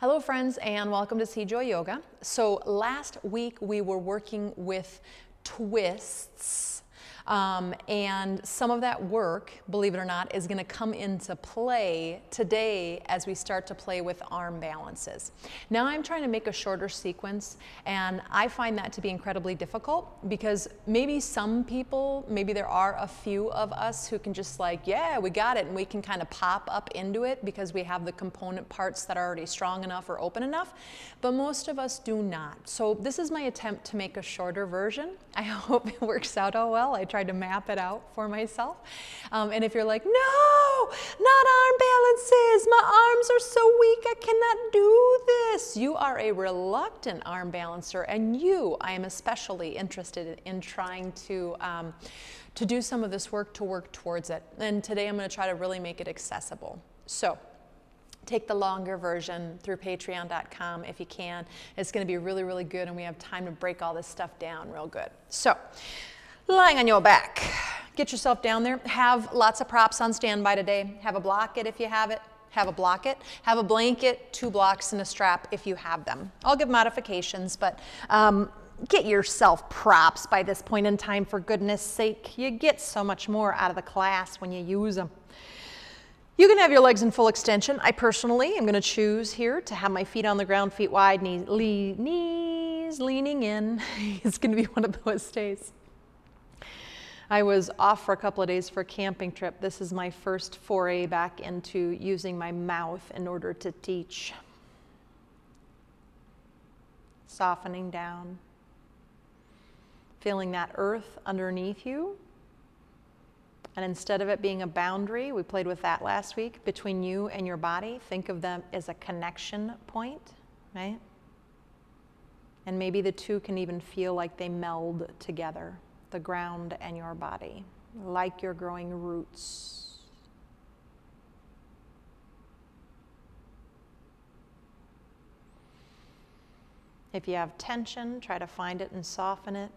Hello friends, and welcome to CJoy Yoga. So last week we were working with twists, and some of that work, believe it or not, is going to come into play today as we start to play with arm balances. Now I'm trying to make a shorter sequence, and I find that to be incredibly difficult because maybe some people, maybe there are a few of us who can just like, yeah, we got it, and we can kind of pop up into it because we have the component parts that are already strong enough or open enough, but most of us do not. So this is my attempt to make a shorter version. I hope it works out all well. I tried to map it out for myself. And if you're like, no, not arm balances, my arms are so weak, I cannot do this. You are a reluctant arm balancer, and I am especially interested in trying to do some of this work to work towards it. And today I'm going to try to really make it accessible. So take the longer version through patreon.com if you can. It's going to be really, really good, and we have time to break all this stuff down real good. So, lying on your back, get yourself down there. Have lots of props on standby today. Have a blocket if you have it. Have a blocket. Have a blanket, 2 blocks, and a strap if you have them. I'll give modifications, but get yourself props by this point in time, for goodness sake. You get so much more out of the class when you use them. You can have your legs in full extension. I personally am going to choose here to have my feet on the ground, feet wide, knees leaning in. It's going to be one of those days. I was off for a couple of days for a camping trip. This is my first foray back into using my mouth in order to teach. Softening down. Feeling that earth underneath you. And instead of it being a boundary, we played with that last week, between you and your body, think of them as a connection point, right? And maybe the two can even feel like they meld together, the ground and your body, like you're growing roots. If you have tension, try to find it and soften it.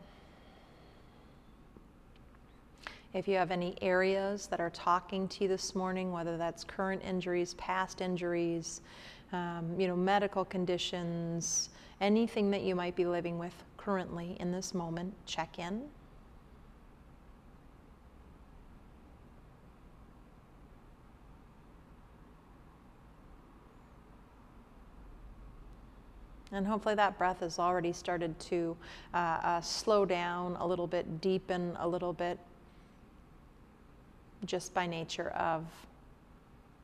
If you have any areas that are talking to you this morning, whether that's current injuries, past injuries, medical conditions, anything that you might be living with currently in this moment, check in. And hopefully that breath has already started to slow down a little bit, deepen a little bit, just by nature of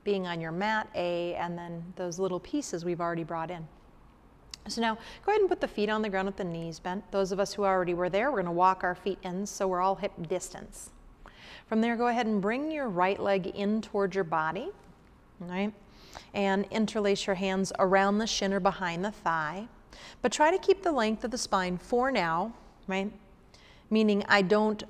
being on your mat, and then those little pieces we've already brought in. So now go ahead and put the feet on the ground with the knees bent. Those of us who already were there, we're going to walk our feet in so we're all hip distance. From there, go ahead and bring your right leg in towards your body, right? And interlace your hands around the shin or behind the thigh. But try to keep the length of the spine for now, right? Meaning I don't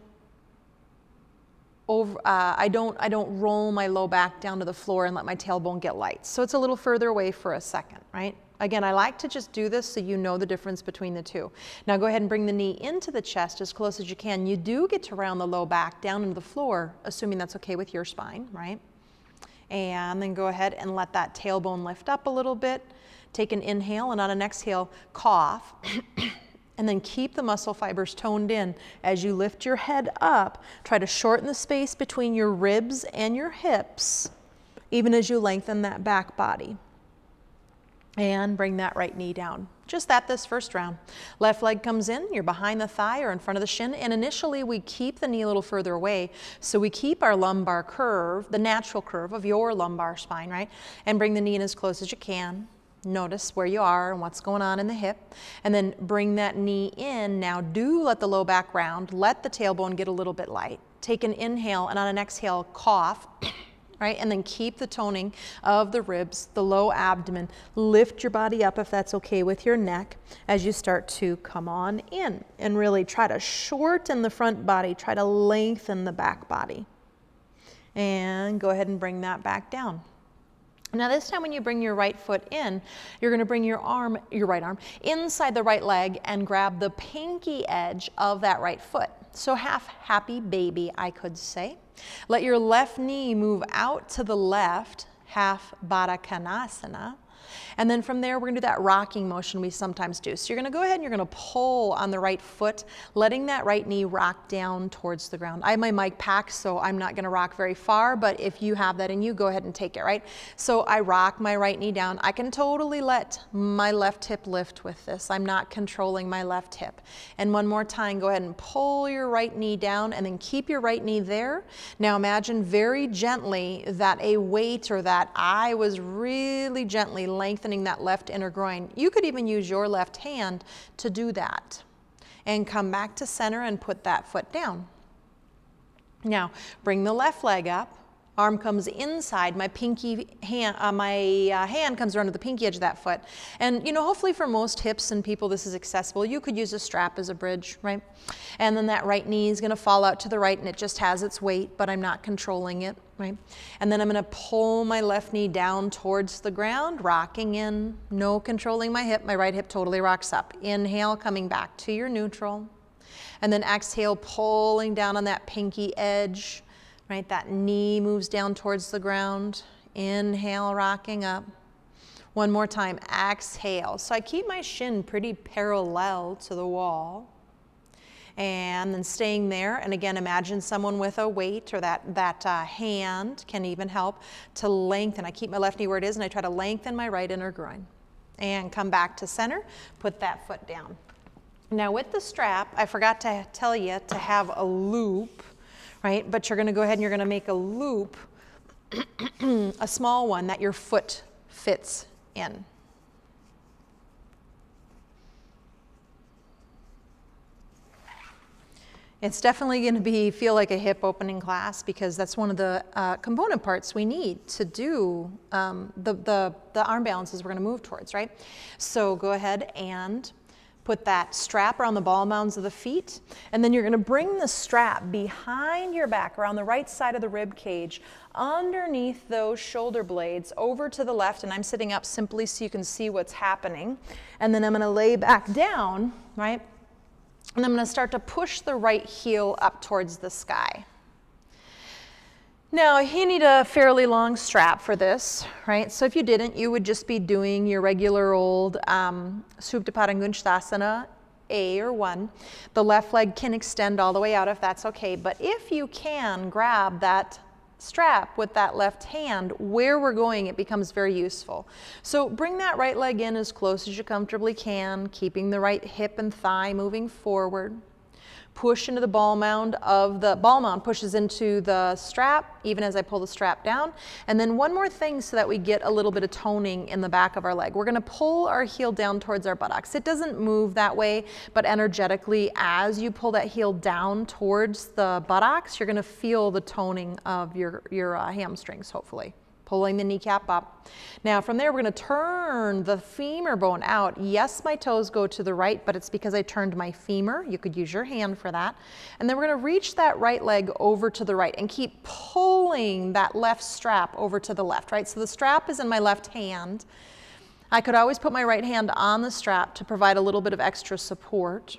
roll my low back down to the floor and let my tailbone get light. So it's a little further away for a second, right? Again, I like to just do this so you know the difference between the two. Now go ahead and bring the knee into the chest as close as you can. You do get to round the low back down into the floor, assuming that's okay with your spine, right? And then go ahead and let that tailbone lift up a little bit. Take an inhale, and on an exhale, cough. And then keep the muscle fibers toned in. As you lift your head up, try to shorten the space between your ribs and your hips, even as you lengthen that back body. And bring that right knee down. Just that this first round. Left leg comes in, you're behind the thigh or in front of the shin, and initially we keep the knee a little further away, so we keep our lumbar curve, the natural curve of your lumbar spine, right? And bring the knee in as close as you can. Notice where you are and what's going on in the hip, and then bring that knee in. Now do let the low back round, let the tailbone get a little bit light. Take an inhale, and on an exhale, cough, right? And then keep the toning of the ribs, the low abdomen. Lift your body up if that's okay with your neck as you start to come on in, and really try to shorten the front body, try to lengthen the back body. And go ahead and bring that back down. Now this time when you bring your right foot in, you're going to bring your right arm inside the right leg and grab the pinky edge of that right foot. So half happy baby, I could say. Let your left knee move out to the left, half Baddha Konasana. And then from there, we're gonna do that rocking motion we sometimes do. So you're gonna go ahead and you're gonna pull on the right foot, letting that right knee rock down towards the ground. I have my mic pack, so I'm not gonna rock very far, but if you have that in you, go ahead and take it, right? So I rock my right knee down. I can totally let my left hip lift with this. I'm not controlling my left hip. And one more time, go ahead and pull your right knee down and then keep your right knee there. Now imagine very gently that a weight or that I was really gently lengthening that left inner groin. You could even use your left hand to do that. And come back to center and put that foot down. Now, bring the left leg up. Arm comes inside, my pinky hand, hand comes around to the pinky edge of that foot. And you know, hopefully for most hips and people this is accessible. You could use a strap as a bridge, right? And then that right knee is gonna fall out to the right and it just has its weight, but I'm not controlling it, right? And then I'm gonna pull my left knee down towards the ground, rocking in, no controlling my hip. My right hip totally rocks up. Inhale, coming back to your neutral. And then exhale, pulling down on that pinky edge. Right, that knee moves down towards the ground. Inhale, rocking up. One more time, exhale. So I keep my shin pretty parallel to the wall. And then staying there, and again, imagine someone with a weight or that hand can even help to lengthen. I keep my left knee where it is and I try to lengthen my right inner groin. And come back to center, put that foot down. Now with the strap, I forgot to tell you to have a loop. Right? But you're gonna go ahead and you're gonna make a loop, a small one that your foot fits in. It's definitely gonna feel like a hip opening class because that's one of the component parts we need to do the arm balances we're gonna move towards, right? So go ahead and put that strap around the ball mounds of the feet, and then you're gonna bring the strap behind your back, around the right side of the rib cage, underneath those shoulder blades, over to the left, and I'm sitting up simply so you can see what's happening. And then I'm gonna lay back down, right? And I'm gonna start to push the right heel up towards the sky. Now, you need a fairly long strap for this, right? So if you didn't, you would just be doing your regular old Supta Padangusthasana A or 1. The left leg can extend all the way out if that's okay, but if you can grab that strap with that left hand, where we're going, it becomes very useful. So bring that right leg in as close as you comfortably can, keeping the right hip and thigh moving forward. Push into the ball mound pushes into the strap, even as I pull the strap down. And then one more thing so that we get a little bit of toning in the back of our leg. We're gonna pull our heel down towards our buttocks. It doesn't move that way, but energetically, as you pull that heel down towards the buttocks, you're gonna feel the toning of your hamstrings, hopefully. Pulling the kneecap up. Now from there, we're gonna turn the femur bone out. Yes, my toes go to the right, but it's because I turned my femur. You could use your hand for that. And then we're gonna reach that right leg over to the right and keep pulling that left strap over to the left, right? So the strap is in my left hand. I could always put my right hand on the strap to provide a little bit of extra support.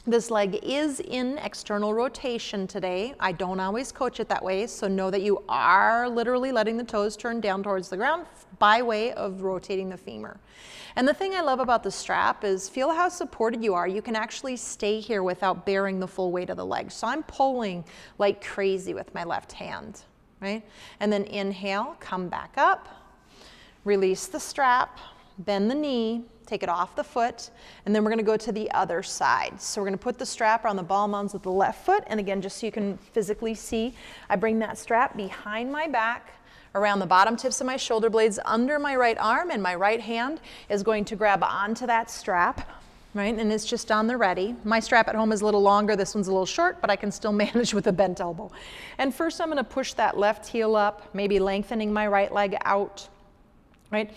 This leg is in external rotation today. I don't always coach it that way, so know that you are literally letting the toes turn down towards the ground by way of rotating the femur. And the thing I love about the strap is feel how supported you are. You can actually stay here without bearing the full weight of the leg. So I'm pulling like crazy with my left hand, right? And then inhale, come back up, release the strap, bend the knee, take it off the foot, and then we're gonna go to the other side. So we're gonna put the strap around the ball mounds with the left foot, and again, just so you can physically see, I bring that strap behind my back, around the bottom tips of my shoulder blades, under my right arm, and my right hand is going to grab onto that strap, right? And it's just on the ready. My strap at home is a little longer, this one's a little short, but I can still manage with a bent elbow. And first I'm gonna push that left heel up, maybe lengthening my right leg out, right?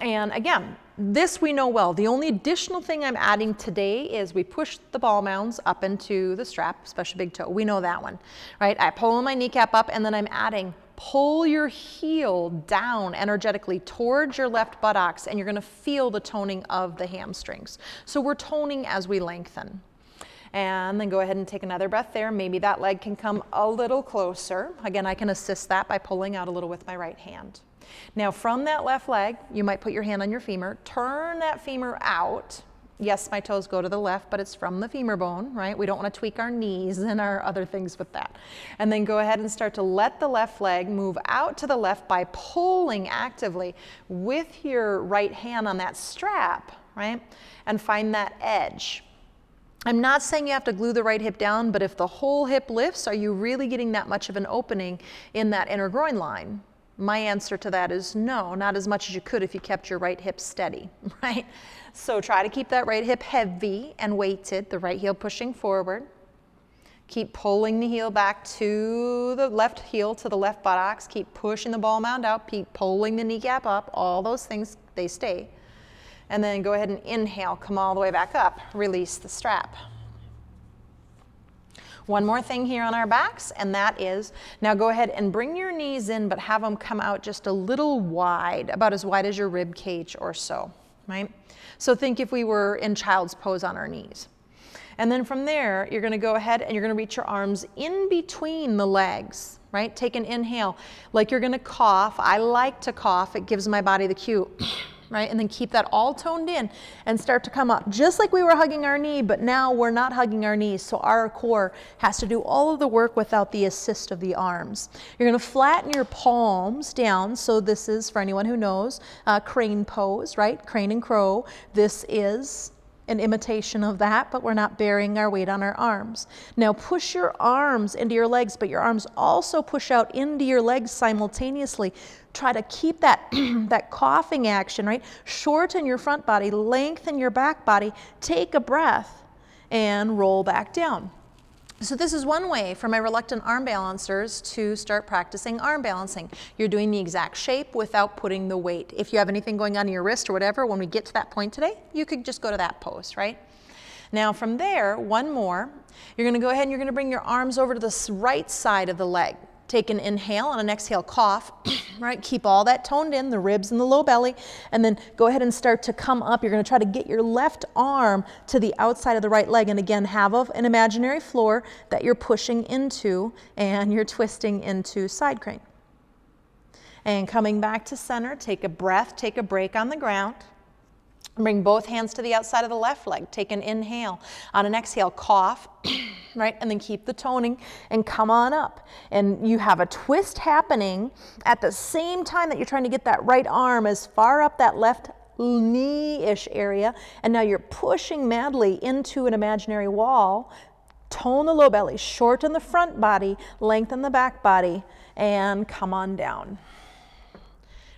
And again, this we know well. The only additional thing I'm adding today is we push the ball mounds up into the strap, especially big toe. We know that one, right? I pull my kneecap up and then I'm adding, pull your heel down energetically towards your left buttocks and you're gonna feel the toning of the hamstrings. So we're toning as we lengthen. And then go ahead and take another breath there. Maybe that leg can come a little closer. Again, I can assist that by pulling out a little with my right hand. Now from that left leg, you might put your hand on your femur, turn that femur out. Yes, my toes go to the left, but it's from the femur bone, right? We don't want to tweak our knees and our other things with that. And then go ahead and start to let the left leg move out to the left by pulling actively with your right hand on that strap, right? And find that edge. I'm not saying you have to glue the right hip down, but if the whole hip lifts, are you really getting that much of an opening in that inner groin line? My answer to that is no, not as much as you could if you kept your right hip steady, right? So try to keep that right hip heavy and weighted, the right heel pushing forward. Keep pulling the heel back to the left heel, to the left buttocks. Keep pushing the ball mound out. Keep pulling the kneecap up. All those things, they stay. And then go ahead and inhale, come all the way back up. Release the strap. One more thing here on our backs, and that is, now go ahead and bring your knees in, but have them come out just a little wide, about as wide as your rib cage or so, right? So think if we were in child's pose on our knees. And then from there, you're gonna go ahead and you're gonna reach your arms in between the legs, right? Take an inhale, like you're gonna cough. I like to cough, it gives my body the cue. Right? And then keep that all toned in and start to come up, just like we were hugging our knee, but now we're not hugging our knees, so our core has to do all of the work without the assist of the arms. You're going to flatten your palms down, so this is, for anyone who knows, crane pose, right? Crane and crow. This is an imitation of that, but we're not bearing our weight on our arms. Now push your arms into your legs, but your arms also push out into your legs simultaneously. Try to keep that, that coughing action, right? Shorten your front body, lengthen your back body, take a breath, and roll back down. So this is one way for my reluctant arm balancers to start practicing arm balancing. You're doing the exact shape without putting the weight. If you have anything going on in your wrist or whatever, when we get to that point today, you could just go to that pose, right? Now from there, one more, you're gonna go ahead and you're gonna bring your arms over to the right side of the leg. Take an inhale and an exhale, cough, right? Keep all that toned in, the ribs and the low belly, and then go ahead and start to come up. You're gonna try to get your left arm to the outside of the right leg, and again, have an imaginary floor that you're pushing into, and you're twisting into side crane. And coming back to center, take a breath, take a break on the ground. Bring both hands to the outside of the left leg. Take an inhale. On an exhale, cough, right? And then keep the toning and come on up. And you have a twist happening at the same time that you're trying to get that right arm as far up that left knee-ish area. And now you're pushing madly into an imaginary wall. Tone the low belly, shorten the front body, lengthen the back body, and come on down.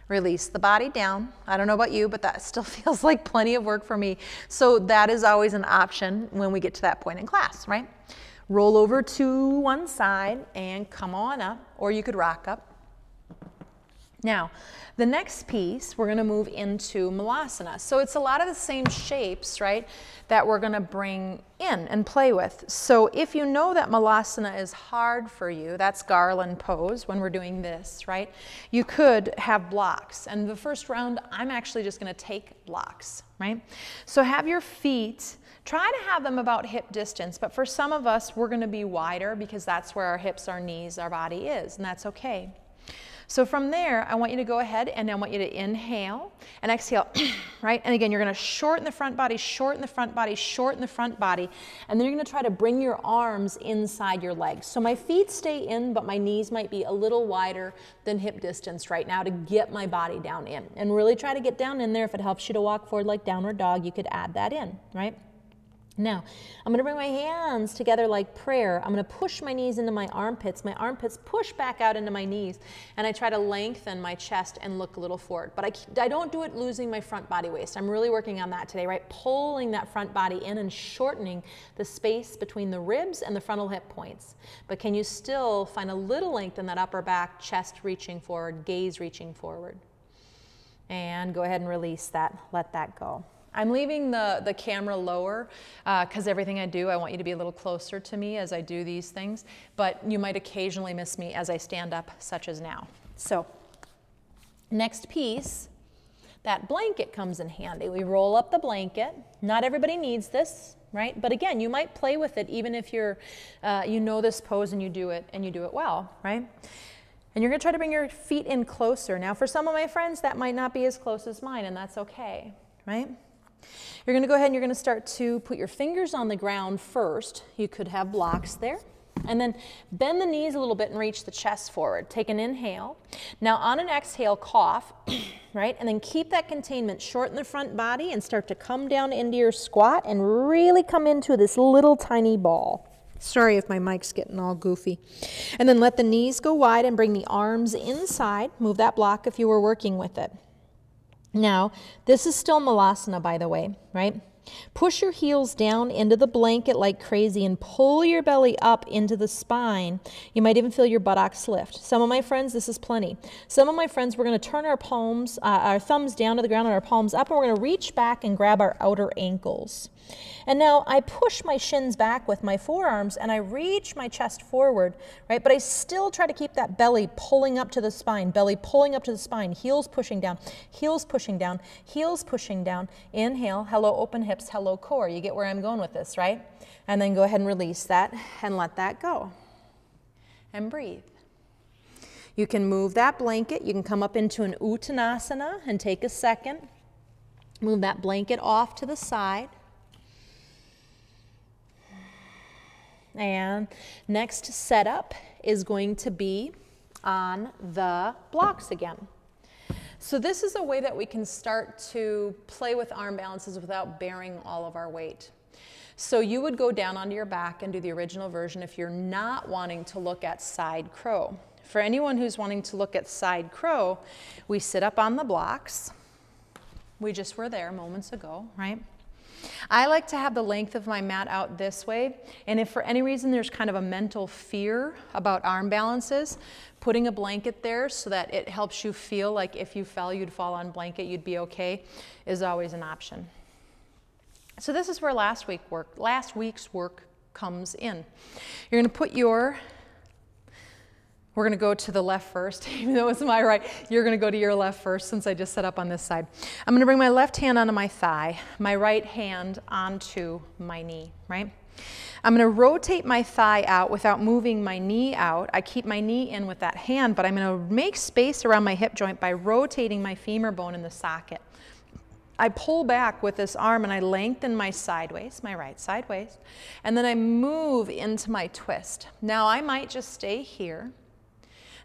Release the body down. I don't know about you, but that still feels like plenty of work for me. So that is always an option when we get to that point in class, right? Roll over to one side and come on up, or you could rock up. Now, the next piece, we're gonna move into malasana. So it's a lot of the same shapes, right, that we're gonna bring in and play with. So if you know that malasana is hard for you, that's garland pose when we're doing this, right? You could have blocks. And the first round, I'm actually just gonna take blocks, right? So have your feet, try to have them about hip distance, but for some of us, we're gonna be wider because that's where our hips, our knees, our body is, and that's okay. So from there, I want you to go ahead and I want you to inhale and exhale, right? And again, you're gonna shorten the front body, shorten the front body, shorten the front body, and then you're gonna try to bring your arms inside your legs. So my feet stay in, but my knees might be a little wider than hip distance right now to get my body down in. And really try to get down in there. If it helps you to walk forward like downward dog, you could add that in, right? Now, I'm going to bring my hands together like prayer. I'm going to push my knees into my armpits. My armpits push back out into my knees, and I try to lengthen my chest and look a little forward. But I don't do it losing my front body waist. I'm really working on that today, right? Pulling that front body in and shortening the space between the ribs and the frontal hip points. But can you still find a little length in that upper back, chest reaching forward, gaze reaching forward? And go ahead and release that. Let that go. I'm leaving the camera lower because everything I do, I want you to be a little closer to me as I do these things, but you might occasionally miss me as I stand up, such as now. So, next piece, that blanket comes in handy. We roll up the blanket. Not everybody needs this, right? But again, you might play with it even if you're, you know this pose and you do it well, right? And you're gonna try to bring your feet in closer. Now for some of my friends, that might not be as close as mine, and that's okay, right? You're gonna go ahead and you're gonna start to put your fingers on the ground first. You could have blocks there. And then bend the knees a little bit and reach the chest forward. Take an inhale. Now on an exhale, cough, right? And then keep that containment, shorten the front body and start to come down into your squat and really come into this little tiny ball. Sorry if my mic's getting all goofy. And then let the knees go wide and bring the arms inside. Move that block if you were working with it. Now, this is still malasana, by the way, right? Push your heels down into the blanket like crazy and pull your belly up into the spine. You might even feel your buttocks lift. Some of my friends, this is plenty. Some of my friends, we're going to turn our palms, our thumbs down to the ground and our palms up, and we're going to reach back and grab our outer ankles. And now I push my shins back with my forearms and I reach my chest forward, right? But I still try to keep that belly pulling up to the spine, belly pulling up to the spine, heels pushing down, heels pushing down, heels pushing down. Inhale, hello open hips, hello core. You get where I'm going with this, right? And then go ahead and release that and let that go. And breathe. You can move that blanket. You can come up into an uttanasana and take a second. Move that blanket off to the side. And next setup is going to be on the blocks again. So this is a way that we can start to play with arm balances without bearing all of our weight. So you would go down onto your back and do the original version if you're not wanting to look at side crow. For anyone who's wanting to look at side crow, we sit up on the blocks. We just were there moments ago, right? I like to have the length of my mat out this way, and if for any reason there's kind of a mental fear about arm balances, putting a blanket there so that it helps you feel like if you fell, you'd fall on blanket, you'd be okay, is always an option. So this is where last week's work comes in. You're going to put your, we're going to go to the left first, even though it's my right. You're going to go to your left first since I just set up on this side. I'm going to bring my left hand onto my thigh, my right hand onto my knee, right? I'm going to rotate my thigh out without moving my knee out. I keep my knee in with that hand, but I'm going to make space around my hip joint by rotating my femur bone in the socket. I pull back with this arm and I lengthen my sideways, my right sideways, and then I move into my twist. Now I might just stay here.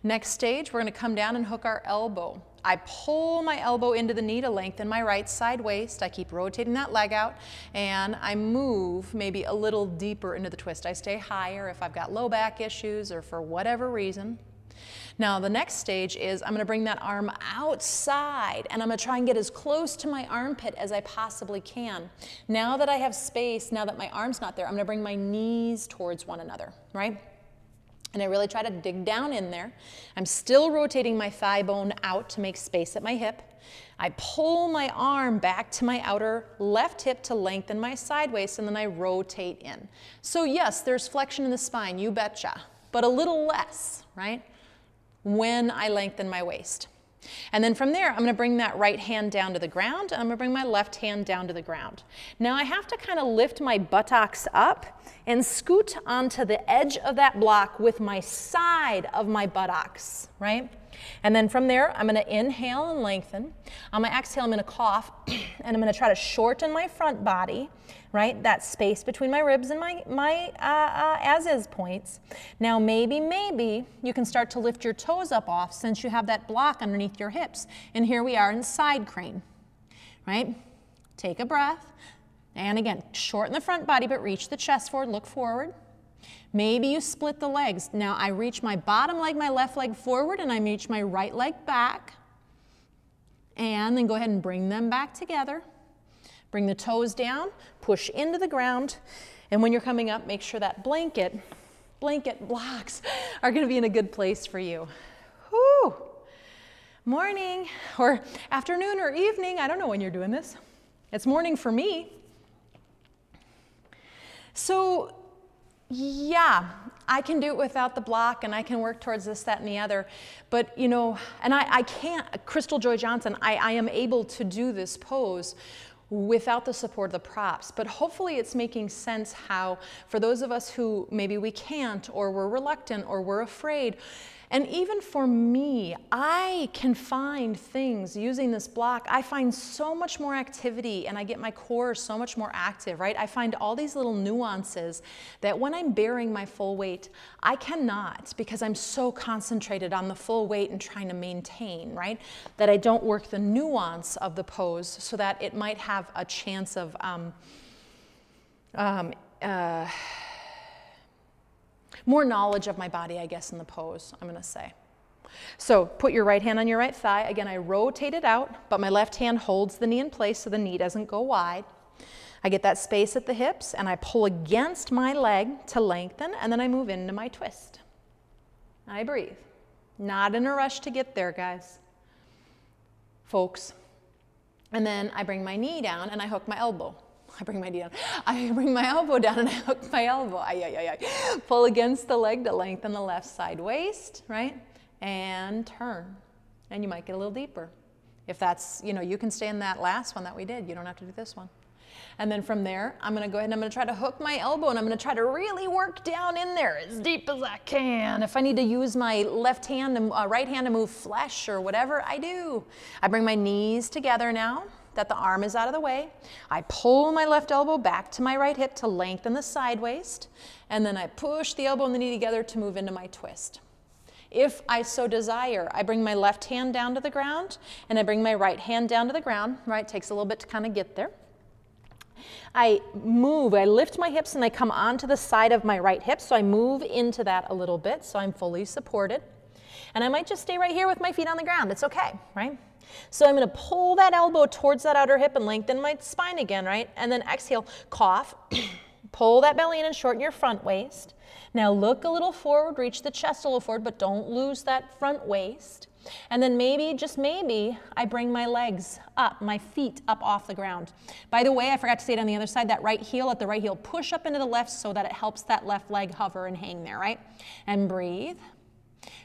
Next stage, we're going to come down and hook our elbow. I pull my elbow into the knee to lengthen my right side waist. I keep rotating that leg out, and I move maybe a little deeper into the twist. I stay higher if I've got low back issues or for whatever reason. Now, the next stage is I'm going to bring that arm outside, and I'm going to try and get as close to my armpit as I possibly can. Now that I have space, now that my arm's not there, I'm going to bring my knees towards one another, right? And I really try to dig down in there. I'm still rotating my thigh bone out to make space at my hip. I pull my arm back to my outer left hip to lengthen my side waist, and then I rotate in. So yes, there's flexion in the spine, you betcha, but a little less, right, when I lengthen my waist. And then from there, I'm going to bring that right hand down to the ground, and I'm going to bring my left hand down to the ground. Now I have to kind of lift my buttocks up and scoot onto the edge of that block with my side of my buttocks, right? And then from there, I'm going to inhale and lengthen. On my exhale, I'm going to cough, and I'm going to try to shorten my front body, right? That space between my ribs and my as-is points. Now, maybe you can start to lift your toes up off since you have that block underneath your hips. And here we are in side crane, right? Take a breath. And again, shorten the front body, but reach the chest forward, look forward. Maybe you split the legs. Now I reach my bottom leg, my left leg forward, and I reach my right leg back. And then go ahead and bring them back together. Bring the toes down, push into the ground, and when you're coming up, make sure that blanket blocks are going to be in a good place for you. Whew. Morning, or afternoon or evening, I don't know when you're doing this. It's morning for me. So yeah, I can do it without the block, and I can work towards this, that, and the other. But, you know, and I can't, Crystal Joy Johnson, I am able to do this pose without the support of the props. But hopefully it's making sense how, for those of us who maybe we can't, or we're reluctant, or we're afraid, And even for me, I can find things using this block. I find so much more activity and I get my core so much more active, right? I find all these little nuances that when I'm bearing my full weight, I cannot, because I'm so concentrated on the full weight and trying to maintain, right? That I don't work the nuance of the pose so that it might have a chance of more knowledge of my body, I guess, in the pose, I'm gonna say. So put your right hand on your right thigh. Again, I rotate it out, but my left hand holds the knee in place so the knee doesn't go wide. I get that space at the hips and I pull against my leg to lengthen, and then I move into my twist. I breathe. Not in a rush to get there, guys, folks. And then I bring my knee down and I hook my elbow. I bring my knee down. I bring my elbow down and I hook my elbow. Pull against the leg to lengthen the left side waist, right? And turn. And you might get a little deeper. If that's, you can stay in that last one that we did. You don't have to do this one. And then from there, I'm going to go ahead and I'm going to try to hook my elbow and I'm going to try to really work down in there as deep as I can. If I need to use my left hand and right hand to move flesh or whatever, I do. I bring my knees together now, that the arm is out of the way. I pull my left elbow back to my right hip to lengthen the side waist, and then I push the elbow and the knee together to move into my twist. If I so desire, I bring my left hand down to the ground, and I bring my right hand down to the ground, right? It takes a little bit to kind of get there. I move, I lift my hips and I come onto the side of my right hip, so I move into that a little bit so I'm fully supported. And I might just stay right here with my feet on the ground. It's okay, right? So I'm going to pull that elbow towards that outer hip and lengthen my spine again, right? And then exhale, cough, pull that belly in and shorten your front waist. Now look a little forward, reach the chest a little forward, but don't lose that front waist. And then maybe, just maybe, I bring my legs up, my feet up off the ground. By the way, I forgot to say it on the other side, that right heel, let the right heel push up into the left so that it helps that left leg hover and hang there, right? And breathe.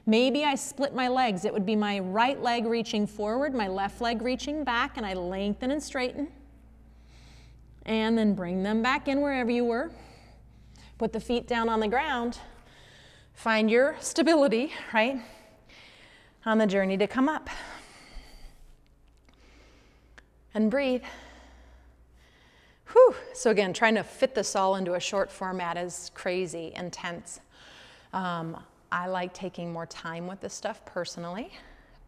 Maybe I split my legs. It would be my right leg reaching forward, my left leg reaching back, and I lengthen and straighten. And then bring them back in wherever you were. Put the feet down on the ground. Find your stability, right, on the journey to come up. And breathe. Whew. So again, trying to fit this all into a short format is crazy, intense. I like taking more time with this stuff personally,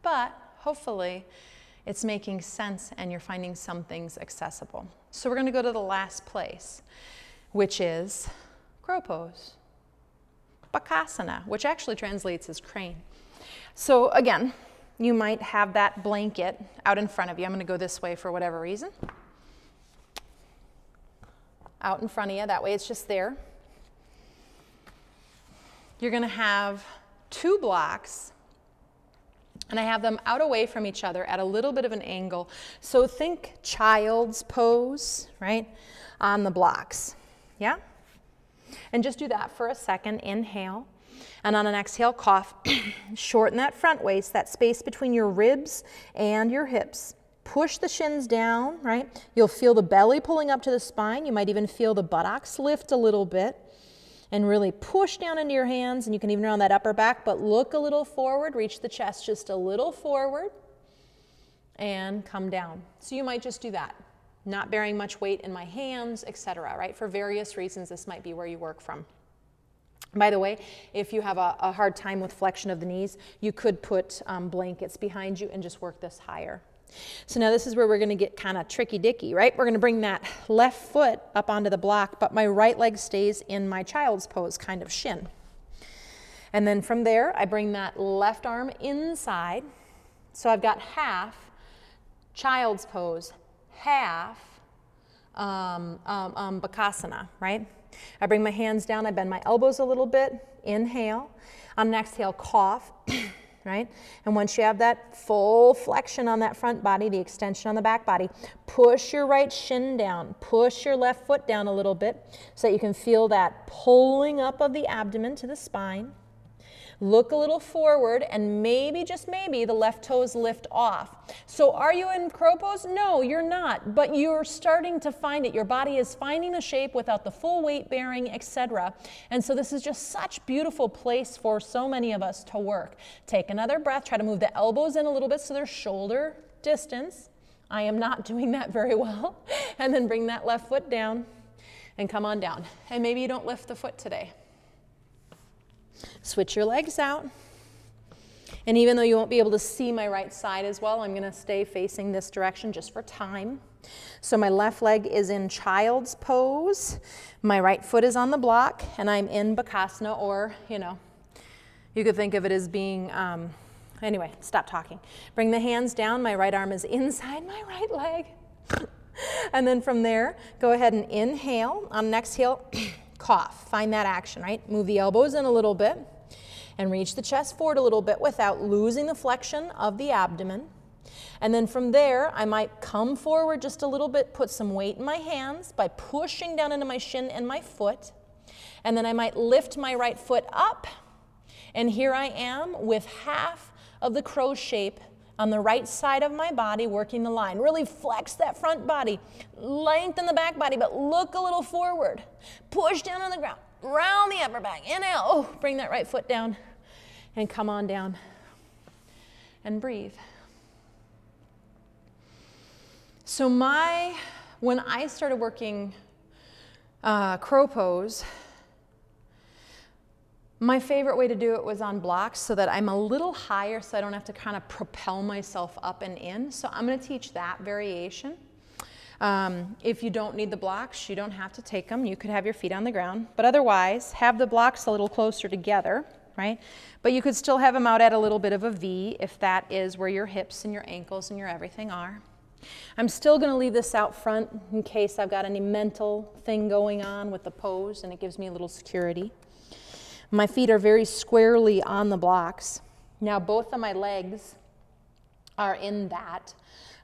but hopefully it's making sense and you're finding some things accessible. So we're going to go to the last place, which is crow pose, bakasana, which actually translates as crane. So again, you might have that blanket out in front of you. I'm going to go this way for whatever reason. Out in front of you, that way it's just there. You're going to have two blocks, and I have them out away from each other at a little bit of an angle. So think child's pose, right, on the blocks, yeah? And just do that for a second. Inhale, and on an exhale, cough. Shorten that front waist, that space between your ribs and your hips. Push the shins down, right? You'll feel the belly pulling up to the spine. You might even feel the buttocks lift a little bit. And really push down into your hands, and you can even round that upper back, but look a little forward, reach the chest just a little forward, and come down. So you might just do that, not bearing much weight in my hands, etc., right? For various reasons, this might be where you work from. By the way, if you have a hard time with flexion of the knees, you could put blankets behind you and just work this higher. So now this is where we're going to get kind of tricky-dicky, right? We're going to bring that left foot up onto the block, but my right leg stays in my child's pose, kind of shin. And then from there, I bring that left arm inside. So I've got half child's pose, half bakasana, right? I bring my hands down, I bend my elbows a little bit, inhale. On an exhale, cough. Right? And once you have that full flexion on that front body, the extension on the back body, push your right shin down, push your left foot down a little bit so that you can feel that pulling up of the abdomen to the spine. Look a little forward, and maybe, just maybe, the left toes lift off. So are you in crow pose? No, you're not, but you're starting to find it. Your body is finding the shape without the full weight bearing, etc. And so this is just such a beautiful place for so many of us to work. Take another breath. Try to move the elbows in a little bit so they're shoulder distance. I am not doing that very well. And then bring that left foot down and come on down. And maybe you don't lift the foot today. Switch your legs out. And even though you won't be able to see my right side as well, I'm going to stay facing this direction just for time. So my left leg is in child's pose. My right foot is on the block, and I'm in Bakasana, or, you know, you could think of it as being, anyway, stop talking. Bring the hands down. My right arm is inside my right leg. And then from there, go ahead and inhale. On an exhale, cough. Find that action, right? Move the elbows in a little bit and reach the chest forward a little bit without losing the flexion of the abdomen. And then from there, I might come forward just a little bit, put some weight in my hands by pushing down into my shin and my foot. And then I might lift my right foot up. And here I am with half of the crow shape on the right side of my body, working the line. Really flex that front body, lengthen the back body, but look a little forward. Push down on the ground, round the upper back. Inhale, oh, bring that right foot down and come on down and breathe. So when I started working crow pose, my favorite way to do it was on blocks so that I'm a little higher so I don't have to kind of propel myself up and in. So I'm going to teach that variation. If you don't need the blocks, you don't have to take them. You could have your feet on the ground. But otherwise, have the blocks a little closer together, right? But you could still have them out at a little bit of a V if that is where your hips and your ankles and your everything are. I'm still going to leave this out front in case I've got any mental thing going on with the pose and it gives me a little security. My feet are very squarely on the blocks. Now both of my legs are in that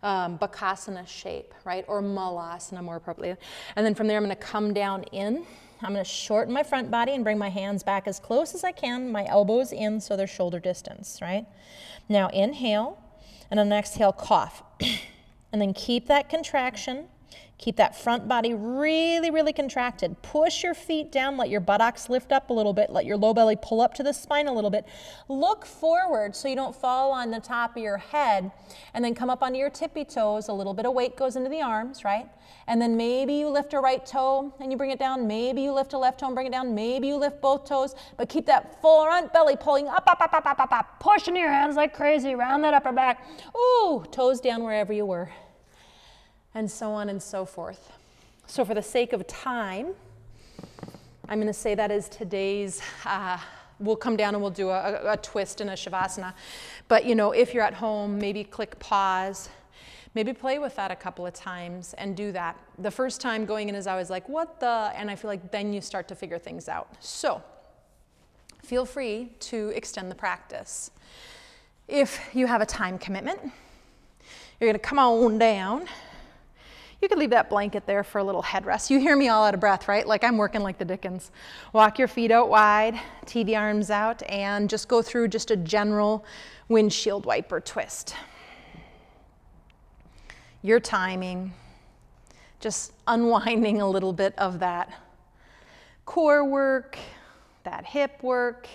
Bakasana shape, right? Or Malasana more appropriately. And then from there I'm going to come down in. I'm going to shorten my front body and bring my hands back as close as I can. My elbows in so they're shoulder distance, right? Now inhale, and on an exhale, cough. And then keep that contraction. Keep that front body really, really contracted. Push your feet down. Let your buttocks lift up a little bit. Let your low belly pull up to the spine a little bit. Look forward so you don't fall on the top of your head. And then come up onto your tippy toes. A little bit of weight goes into the arms, right? And then maybe you lift a right toe and you bring it down. Maybe you lift a left toe and bring it down. Maybe you lift both toes. But keep that full front belly pulling up, up, up, up, up, up, up. Pushing your hands like crazy. Round that upper back. Ooh, toes down wherever you were. And so on and so forth. So for the sake of time, I'm going to say that is today's, we'll come down and we'll do a twist and a Shavasana. But you know, if you're at home, maybe click pause, maybe play with that a couple of times and do that. The first time going in is always like, what the, and I feel like then you start to figure things out. So feel free to extend the practice. If you have a time commitment, you're going to come on down. You could leave that blanket there for a little headrest. You hear me all out of breath, right? Like I'm working like the Dickens. Walk your feet out wide, tee the arms out, and just go through just a general windshield wiper twist. Your timing, just unwinding a little bit of that core work, that hip work.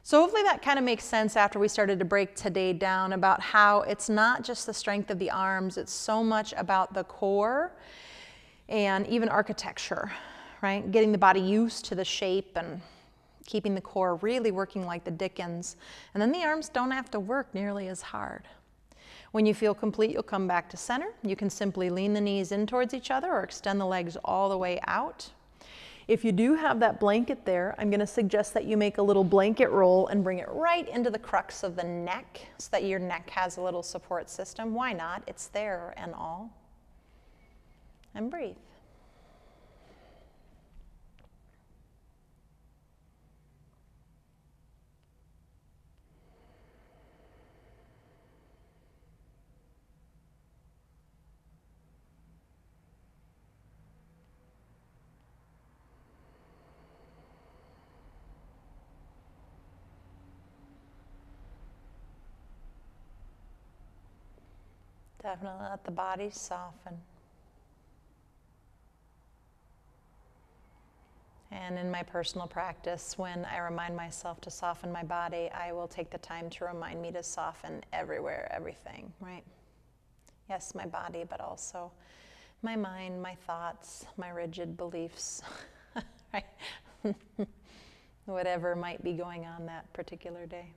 So hopefully that kind of makes sense after we started to break today down about how it's not just the strength of the arms, it's so much about the core and even architecture, right? Getting the body used to the shape and keeping the core really working like the Dickens. And then the arms don't have to work nearly as hard. When you feel complete, you'll come back to center. You can simply lean the knees in towards each other or extend the legs all the way out. If you do have that blanket there, I'm going to suggest that you make a little blanket roll and bring it right into the crux of the neck so that your neck has a little support system. Why not? It's there and all. And breathe. Definitely let the body soften. And in my personal practice, when I remind myself to soften my body, I will take the time to remind me to soften everywhere, everything, right? Yes, my body, but also my mind, my thoughts, my rigid beliefs, right? Whatever might be going on that particular day.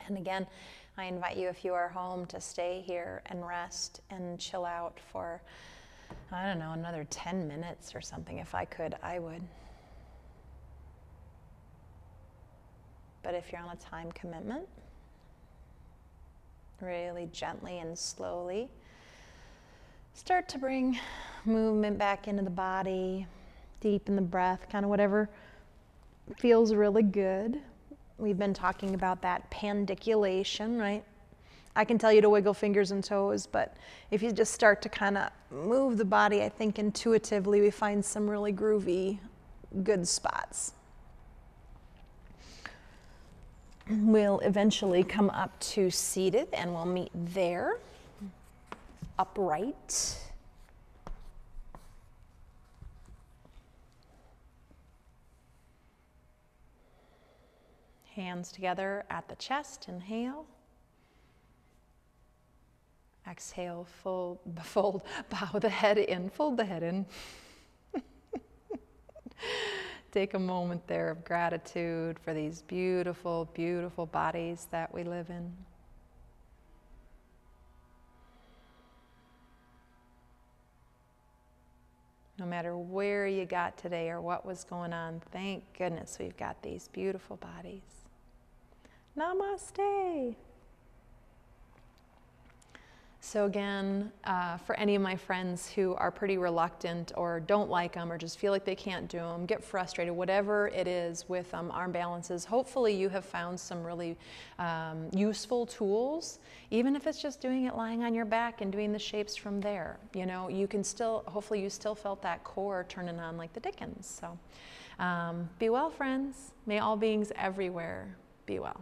And again, I invite you, if you are home, to stay here and rest and chill out for, I don't know, another 10 minutes or something. If I could, I would. But if you're on a time commitment, really gently and slowly start to bring movement back into the body, deepen the breath, kind of whatever feels really good. We've been talking about that pandiculation, right? I can tell you to wiggle fingers and toes, but if you just start to kind of move the body, I think intuitively we find some really groovy, good spots. We'll eventually come up to seated and we'll meet there, upright. Hands together at the chest, inhale. Exhale, bow the head in, fold the head in. Take a moment there of gratitude for these beautiful, beautiful bodies that we live in. No matter where you got today or what was going on, thank goodness we've got these beautiful bodies. Namaste. So again, for any of my friends who are pretty reluctant or don't like them or just feel like they can't do them, get frustrated, whatever it is with arm balances, hopefully you have found some really useful tools, even if it's just doing it lying on your back and doing the shapes from there. You know, you can still, hopefully you still felt that core turning on like the Dickens. So be well, friends. May all beings everywhere be well.